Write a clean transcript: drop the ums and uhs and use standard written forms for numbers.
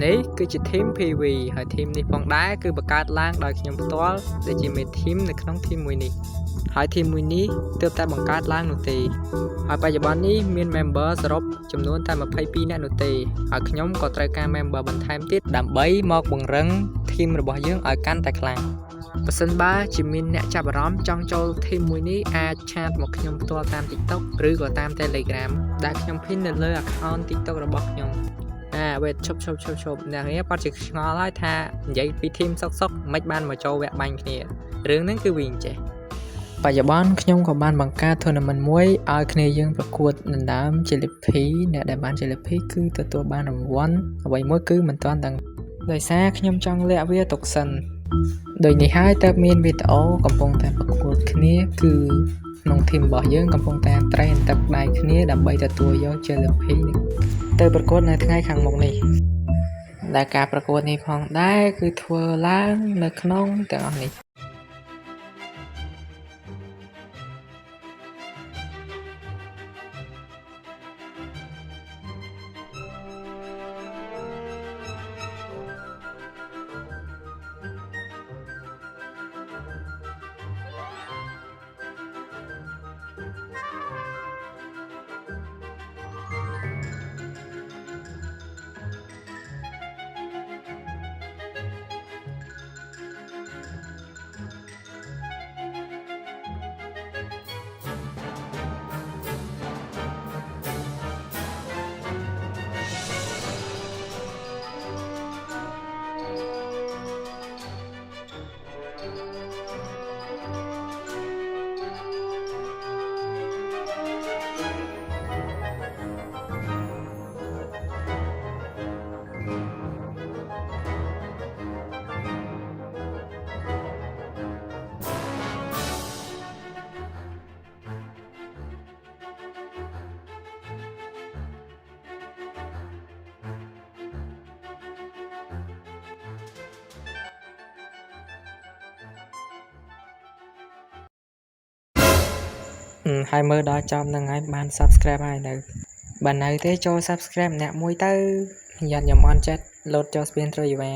នេះគឺជា team PV ហើយ team នេះផងដែរគឺបង្កើតឡើងដោយខ្ញុំផ្ទាល់ដែលជាមេ team នៅក្នុង team មួយនេះហើយ team មួយនេះទើបតែបង្កើតឡើងនោះទេហើយបច្ចុប្បន្ននេះមាន member សរុបចំនួនតែ22នាក់នោះទេហើយខ្ញុំក៏ត្រូវការ member បន្ថែមទៀតដើម្បីមកបង្រឹង team របស់យើងឲ្យកាន់តែខ្លាំងបើសិនបើជាមានអ្នកចាប់អារម្មណ៍ចង់ចូល team មួយនេះអាចឆាតមកខ្ញុំផ្ទាល់តាម TikTok ឬក៏តាម Telegram ដែលខ្ញុំ pin នៅលើ account TikTok របស់ខ្ញុំវេតឈប់អ្នកនេះប៉ាត់ជាឆ្ងល់ហើយថានិយាយពី team សុកមិនបានមកចូលវគ្គបាញ់គ្នារឿងហ្នឹងគឺវាអញ្ចេះបច្ចុប្បន្នខ្ញុំក៏បានបង្កើត tournament មួយឲ្យគ្នាយើងប្រកួតដណ្ដើម Jellypy អ្នកដែលបាន Jellypy គឺទទួលបានរង្វាន់អ្វីមួយគឺមិនទាន់ដឹងដោយសារខ្ញុំចង់លាក់វាទុកសិនដូចនេះហើយតើមានវីដេអូកំពុងតែប្រកួតគ្នាគឺក្នុង team របស់យើងកំពុងតែ train ទឹកដៃគ្នាដើម្បីទទួលយក Jellypy នេះទៅប្រកួតនៅថ្ងៃខាងមុខនេះដែលការប្រកួតនេះផងដែរគឺធ្វើឡើងនៅក្នុងទាំងអស់នេះហើយមើលដល់ចប់ហ្នឹងហើយបាន subscribe ហើយនៅបើនៅទេចូល subscribe ម្នាក់មួយទៅញ៉ាំខ្ញុំអន់ចិត្តលោតចូលស្ពានត្រូវយីវ៉ា